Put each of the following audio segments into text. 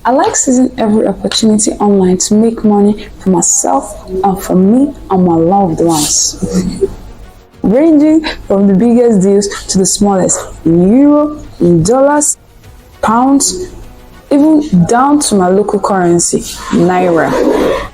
I like seizing every opportunity online to make money for myself and for me and my loved ones. Ranging from the biggest deals to the smallest, in euro, in dollars, pounds, even down to my local currency, Naira.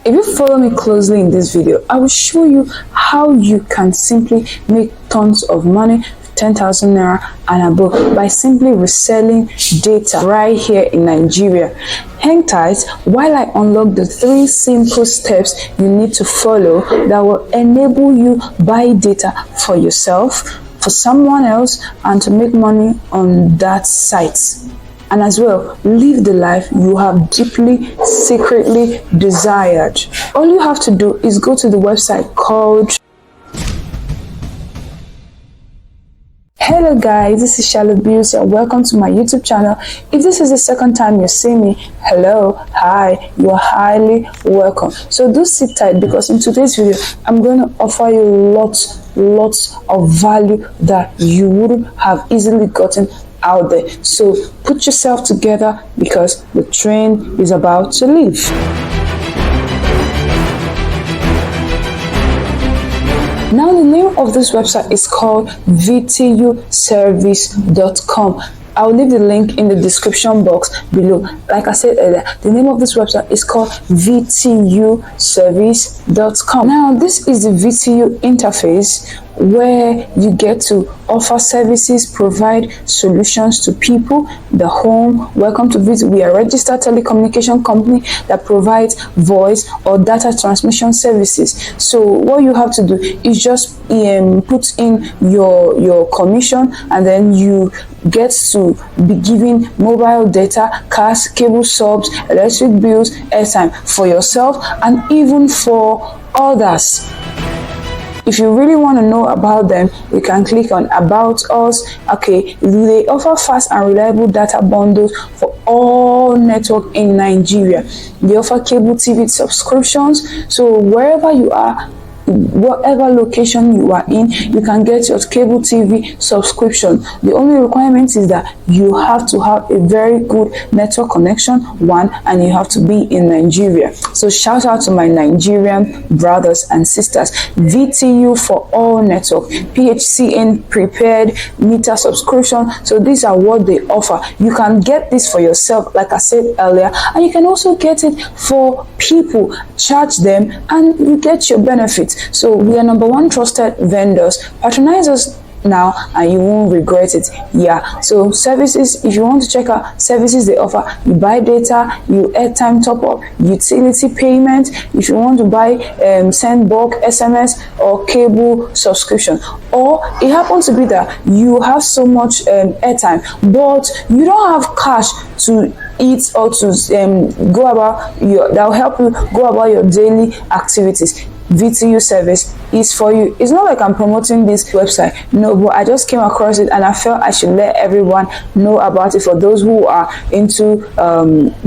If you follow me closely in this video, I will show you how you can simply make tons of money, 10,000 Naira and above, by simply reselling data right here in Nigeria. Hang tight while I unlock the 3 simple steps you need to follow that will enable you buy data for yourself, for someone else, and to make money on that site. And as well, live the life you have deeply, secretly desired. All you have to do is go to the website called... Hello guys, this is Shallybuilds and welcome to my YouTube channel. If this is the second time you see me, hello, hi, you are highly welcome. So do sit tight, because in today's video, I'm going to offer you lots of value that you wouldn't have easily gotten out there. So put yourself together, because the train is about to leave. Now, the name of this website is called vtuservice.com. I'll leave the link in the description box below. Like I said earlier, the name of this website is called vtuservice.com. Now, this is the VTU interface where you get to offer services, provide solutions to people, the home. Welcome to VTU. We are a registered telecommunication company that provides voice or data transmission services. So what you have to do is just put in your commission, and then you get to be given mobile data, cash, cable subs, electric bills, airtime for yourself and even for others. If you really want to know about them, you can click on About Us. Okay, they offer fast and reliable data bundles for all network in Nigeria. They offer cable TV subscriptions, so wherever you are, whatever location you are in, you can get your cable TV subscription. The only requirement is that you have to have a very good network connection, and you have to be in Nigeria. So shout out to my Nigerian brothers and sisters. VTU for all network, PHCN prepared meter subscription. So these are what they offer. You can get this for yourself, like I said earlier, and you can also get it for people. Charge them and you get your benefits. So we are #1 trusted vendors. Patronize us now and you won't regret it. Yeah, so services, if you want to check out services they offer, you buy data, you airtime top up, utility payment, if you want to buy send bulk SMS or cable subscription, or it happens to be that you have so much airtime but you don't have cash to eat or to go about that will help you go about your daily activities. VTU service is for you. It's not like I'm promoting this website, no, but I just came across it and I felt I should let everyone know about it, for those who are into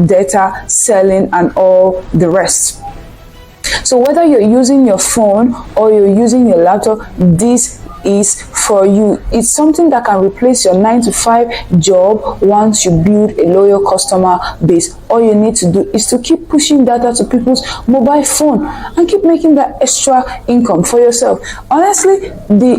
data selling and all the rest. So whether you're using your phone or you're using your laptop, this is for you. It's something that can replace your 9-to-5 job once you build a loyal customer base. All you need to do is to keep pushing data to people's mobile phone and keep making that extra income for yourself. Honestly,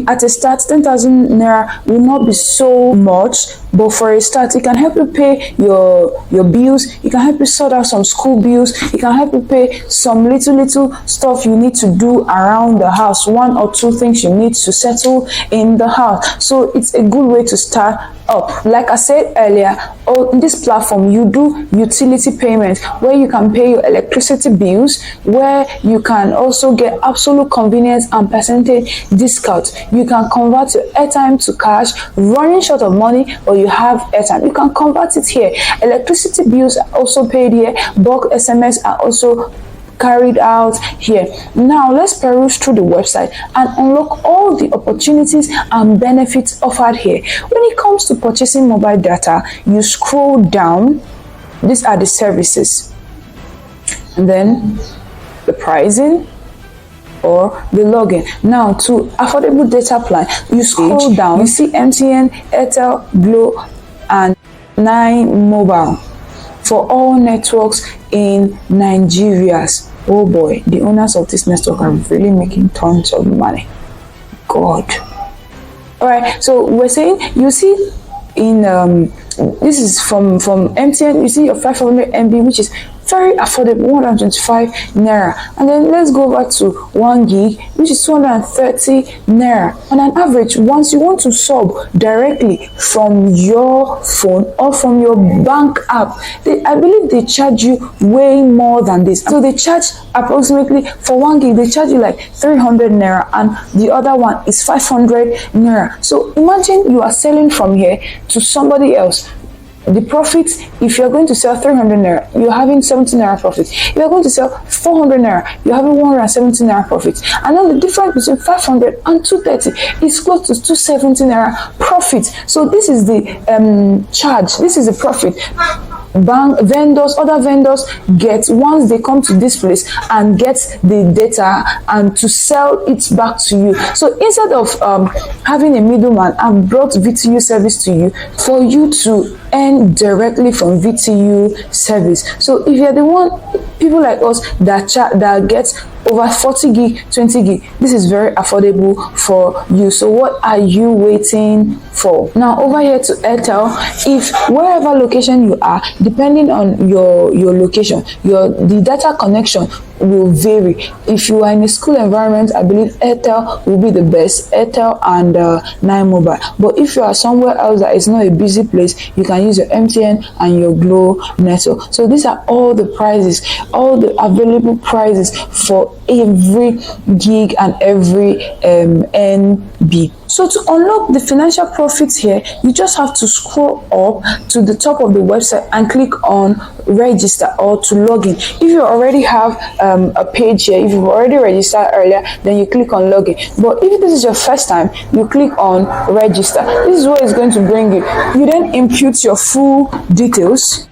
at a start, 10,000 Naira will not be so much, but for a start, it can help you pay your bills. It can help you sort out some school bills. It can help you pay some little stuff you need to do around the house, 1 or 2 things you need to settle in the house. So it's a good way to start up. Like I said earlier, on this platform you do utility payments where you can pay your electricity bills, where you can also get absolute convenience and percentage discount. You can convert your airtime to cash. Running short of money or you have airtime, you can convert it here. Electricity bills are also paid here. Bulk SMS are also carried out here. Now let's peruse through the website and unlock all the opportunities and benefits offered here. When it comes to purchasing mobile data, you scroll down. These are the services, and then the pricing or the login. Now to affordable data plan, you scroll down, you see N10, Airtel, Glo and 9 Mobile. for all networks in Nigeria. Oh boy, the owners of this network are really making tons of money. God. All right, so we're saying, you see, in this is from MTN. You see your 500 MB, which is very affordable, 125 naira. And then let's go back to 1 gig, which is 230 naira. On an average, once you want to sub directly from your phone or from your bank app, I believe they charge you way more than this. So they charge approximately, for 1 gig they charge you like 300 naira, and the other one is 500 naira. So imagine you are selling from here to somebody else. The profit, if you're going to sell 300 naira, you're having 70 naira profit. If you're going to sell 400 naira, you're having 170 naira profit. And then the difference between 500 and 230 is close to 270 naira profit. So this is the charge, this is the profit other vendors get once they come to this place and get the data and to sell it back to you. So instead of having a middleman, I've brought VTU service to you for you to earn directly from VTU service. So if you're the one, people like us that get over 40 gig, 20 gig, this is very affordable for you. So what are you waiting for? Now over here to Airtel, if wherever location you are, depending on your location, the data connection will vary. If you are in a school environment, I believe Airtel will be the best, Airtel and 9 Mobile. But if you are somewhere else that is not a busy place, you can use your MTN and your Glow network. So these are all the prices, all the available prices for every gig and every NB. So to unlock the financial profits here, you just have to scroll up to the top of the website and click on register or to log in. If you already have a page here, if you've already registered earlier, then you click on login. But if this is your first time, you click on register. This is where it's going to bring you. You then input your full details.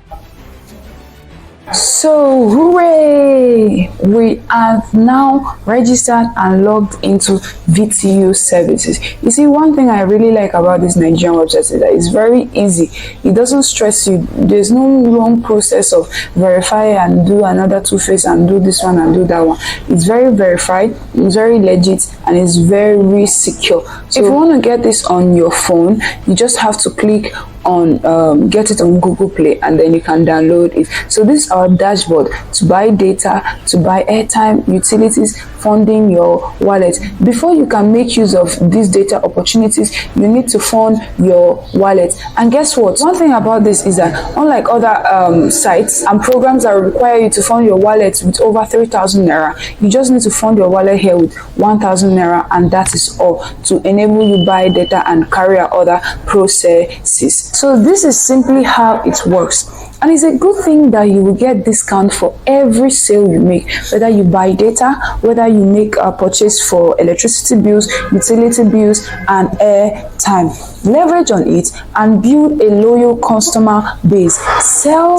So hooray, we have now registered and logged into VTU services. You see, one thing I really like about this Nigerian website is that it's very easy. It doesn't stress you. There's no long process of verify and do another two-face and do this one and do that one. It's very verified, it's very legit, and it's very secure. So if you want to get this on your phone, you just have to click on get it on Google Play, and then you can download it. So this is our dashboard to buy data, to buy airtime, utilities, funding your wallet. Before you can make use of these data opportunities, you need to fund your wallet. And guess what? One thing about this is that unlike other sites and programs that require you to fund your wallet with over 3,000 naira, you just need to fund your wallet here with 1,000 naira, and that is all to enable you buy data and carry out other processes. So this is simply how it works. And it's a good thing that you will get discount for every sale you make, whether you buy data, whether you make a purchase for electricity bills, utility bills, and airtime. Leverage on it and build a loyal customer base. Sell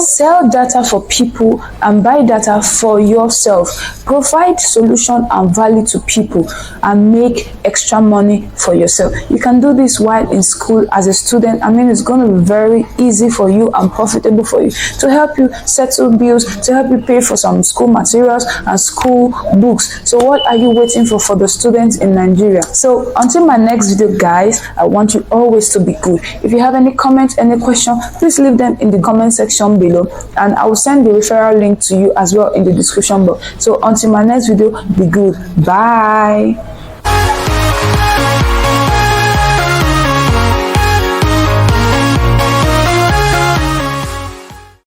data for people and buy data for yourself. Provide solution and value to people and make extra money for yourself. You can do this while in school as a student. I mean, it's going to be very easy for you and profitable for you, to help you settle bills, to help you pay for some school materials and school books. So what are you waiting for the students in Nigeria? So until my next video, guys, I want you always to be good. If you have any comments, any question, please leave them in the comment section below, and I will send the referral link to you as well in the description box. So until my next video, be good. Bye.